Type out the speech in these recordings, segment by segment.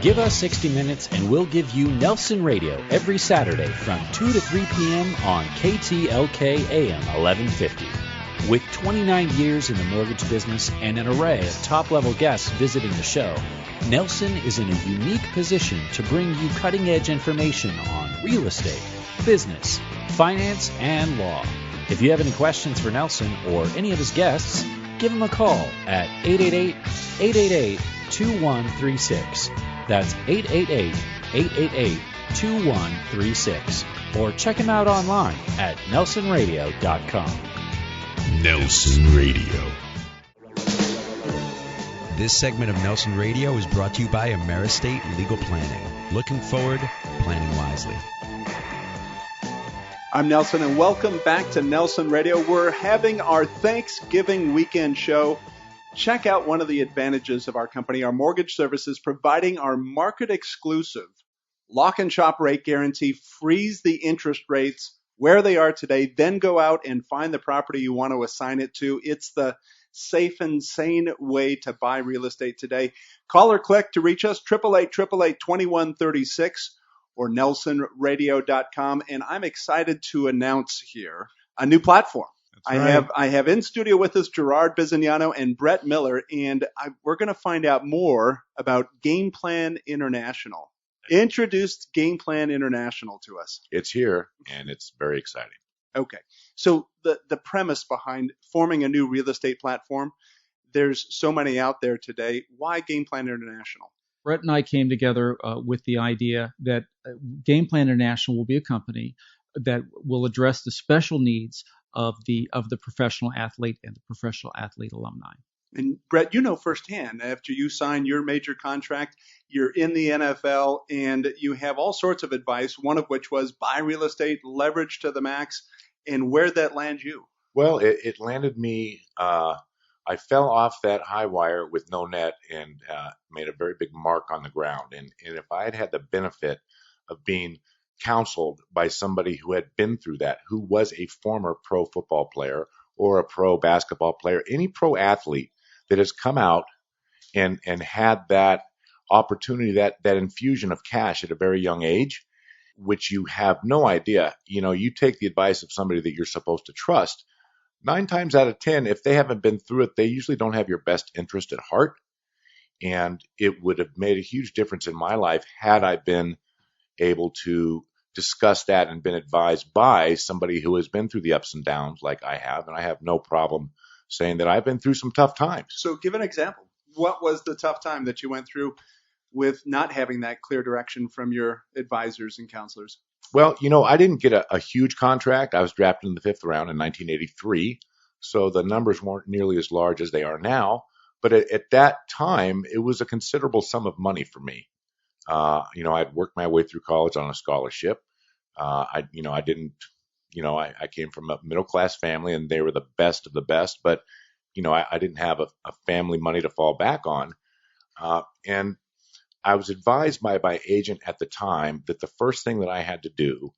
Give us 60 minutes and we'll give you Nelson Radio every Saturday from 2 to 3 p.m. on KTLK AM 1150. With 29 years in the mortgage business and an array of top-level guests visiting the show, Nelson is in a unique position to bring you cutting-edge information on real estate, business, finance, and law. If you have any questions for Nelson or any of his guests, give him a call at 888-888-2136. That's 888-888-2136. Or check him out online at nelsonradio.com. Nelson Radio. This segment of Nelson Radio is brought to you by AmeriState Legal Planning. Looking forward, planning wisely. I'm Nelson, and welcome back to Nelson Radio. We're having our Thanksgiving weekend show. Check out one of the advantages of our company, our mortgage services, providing our market-exclusive lock and shop rate guarantee. Freeze the interest rates where they are today, then go out and find the property you want to assign it to. It's the safe and sane way to buy real estate today. Call or click to reach us, 888-888-2136 or nelsonradio.com. And I'm excited to announce here a new platform. Right. I have in studio with us Gerard Bizignano and Brett Miller, and we're going to find out more about Game Plan International. Introduced Game Plan International to us. It's here, and it's very exciting. Okay. So the premise behind forming a new real estate platform, there's so many out there today. Why Game Plan International? Brett and I came together with the idea that Game Plan International will be a company that will address the special needs of the professional athlete and the professional athlete alumni. And Brett, you know firsthand, after you sign your major contract, you're in the NFL and you have all sorts of advice, one of which was buy real estate, leverage to the max. And where'd that land you? Well, it landed me, I fell off that high wire with no net and made a very big mark on the ground. And if I had had the benefit of being counseled by somebody who had been through that, who was a former pro football player or a pro basketball player, any pro athlete that has come out and had that opportunity, that infusion of cash at a very young age, which you have no idea. You know, you take the advice of somebody that you're supposed to trust. 9 times out of 10, if they haven't been through it, they usually don't have your best interest at heart. And it would have made a huge difference in my life had I been able to discuss that and been advised by somebody who has been through the ups and downs like I have. And I have no problem saying that I've been through some tough times. So give an example. What was the tough time that you went through with not having that clear direction from your advisors and counselors? Well, you know, I didn't get a huge contract. I was drafted in the 5th round in 1983. So the numbers weren't nearly as large as they are now. But at that time, it was a considerable sum of money for me. You know, I'd worked my way through college on a scholarship. I came from a middle class family and they were the best of the best, but, you know, I didn't have a family money to fall back on. And I was advised by my agent at the time that the first thing that I had to do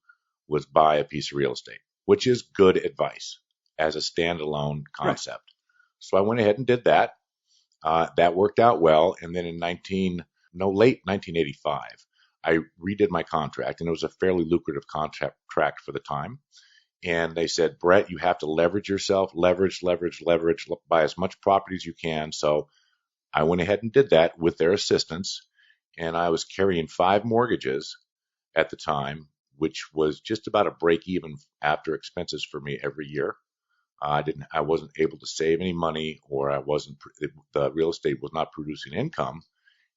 was buy a piece of real estate, which is good advice as a standalone concept. Right. So I went ahead and did that. That worked out well. And then in late 1985, I redid my contract, and it was a fairly lucrative contract for the time. And they said, Brett, you have to leverage yourself, leverage, buy as much property as you can. So I went ahead and did that with their assistance. And I was carrying 5 mortgages at the time, which was just about a break even after expenses for me every year. I wasn't able to save any money, or the real estate was not producing income.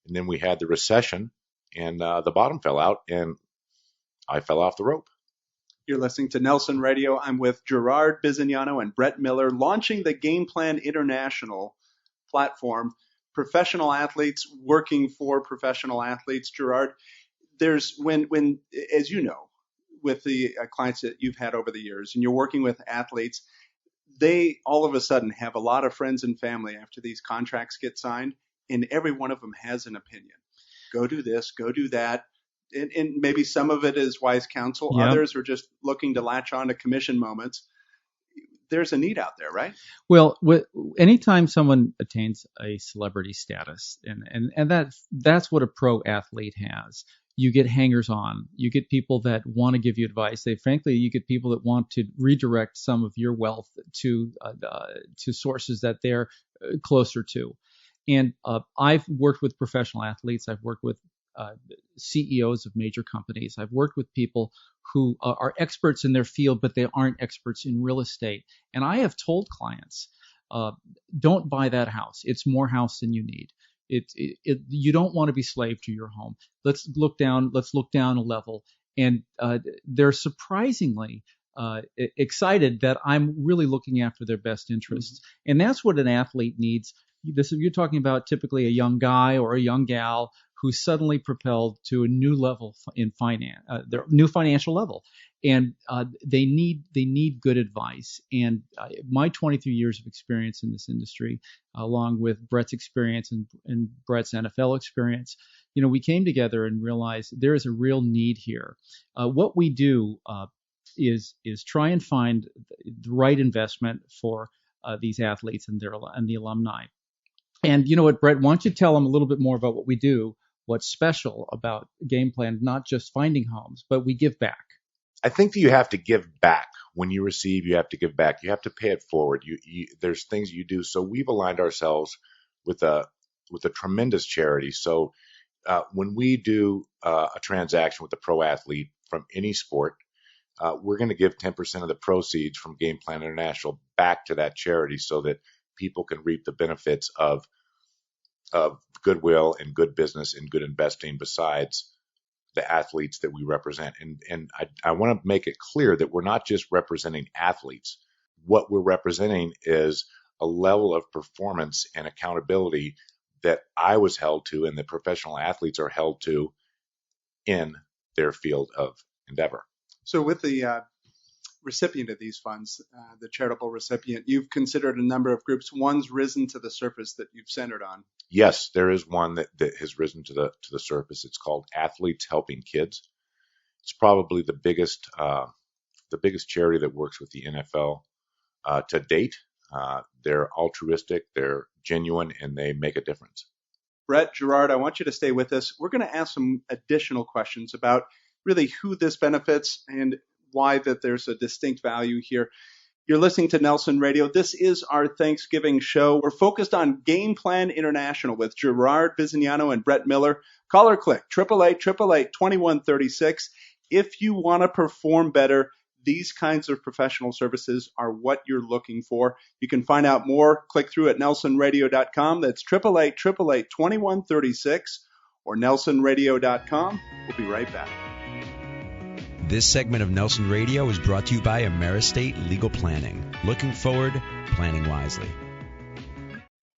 And then we had the recession, and the bottom fell out, and I fell off the rope. You're listening to Nelson Radio. I'm with Gerard Bizignano and Brett Miller, launching the Game Plan International platform. Professional athletes working for professional athletes. Gerard, there's when as you know, with the clients that you've had over the years, and you're working with athletes, they all of a sudden have a lot of friends and family after these contracts get signed, and every one of them has an opinion. Go do this, go do that. And maybe some of it is wise counsel. Yep. Others are just looking to latch on to commission moments. there's a need out there, right? Well, anytime someone attains a celebrity status, and that's what a pro athlete has. You get hangers-on. You get people that want to give you advice. Frankly, you get people that want to redirect some of your wealth to sources that they're closer to. And I've worked with professional athletes. I've worked with CEOs of major companies. I've worked with people who are experts in their field, but they aren't experts in real estate. And I have told clients, don't buy that house. It's more house than you need. You don't want to be slave to your home. Let's look down a level. And they're surprisingly excited that I'm really looking after their best interests. Mm-hmm. And that's what an athlete needs. You're talking about typically a young guy or a young gal who's suddenly propelled to a new level in finance, their new financial level, and they need good advice. And my 23 years of experience in this industry, along with Brett's experience and Brett's NFL experience, we came together and realized there is a real need here. What we do is try and find the right investment for these athletes and the alumni. And you know what, Brett, why don't you tell them a little bit more about what we do, what's special about Game Plan, not just finding homes, but we give back. I think that you have to give back. When you receive, you have to give back. You have to pay it forward. There's things you do. So we've aligned ourselves with a tremendous charity. So when we do a transaction with a pro athlete from any sport, we're going to give 10% of the proceeds from Game Plan International back to that charity so that people can reap the benefits of goodwill and good business and good investing besides the athletes that we represent. And I want to make it clear that we're not just representing athletes. What we're representing is a level of performance and accountability that I was held to and that professional athletes are held to in their field of endeavor. So with the recipient of these funds, the charitable recipient, you've considered a number of groups. One's risen to the surface that you've centered on. Yes, there is one that has risen to the surface. It's called Athletes Helping Kids. It's probably the biggest charity that works with the NFL to date. They're altruistic, they're genuine, and they make a difference. Brett, Gerard, I want you to stay with us. We're going to ask some additional questions about really who this benefits and why that there's a distinct value here. You're listening to Nelson Radio. This is our Thanksgiving show. We're focused on Game Plan International with Gerard Bisignano and Brett Miller. Call or click 888-888-2136. If you want to perform better, these kinds of professional services are what you're looking for. You can find out more. Click through at nelsonradio.com. That's 888-888-2136 or nelsonradio.com. We'll be right back. This segment of Nelson Radio is brought to you by AmeriState Legal Planning. Looking forward, planning wisely.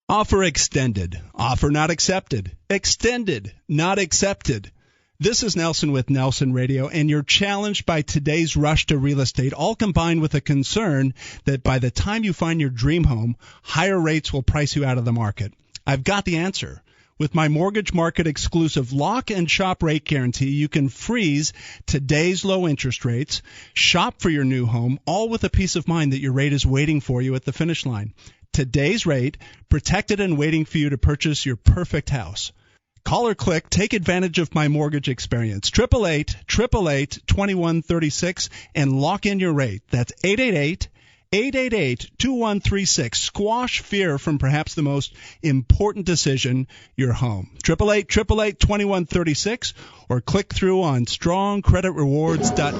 Offer extended. Offer not accepted. Extended, not accepted. This is Nelson with Nelson Radio, and you're challenged by today's rush to real estate, all combined with a concern that by the time you find your dream home, higher rates will price you out of the market. I've got the answer. With my mortgage market exclusive lock and shop rate guarantee, you can freeze today's low interest rates, shop for your new home, all with a peace of mind that your rate is waiting for you at the finish line. Today's rate, protected and waiting for you to purchase your perfect house. Call or click, take advantage of my mortgage experience. 888-888-2136 and lock in your rate. That's 888-888-2136. Squash fear from perhaps the most important decision, your home. 888-888-2136 or click through on strongcreditrewards.com.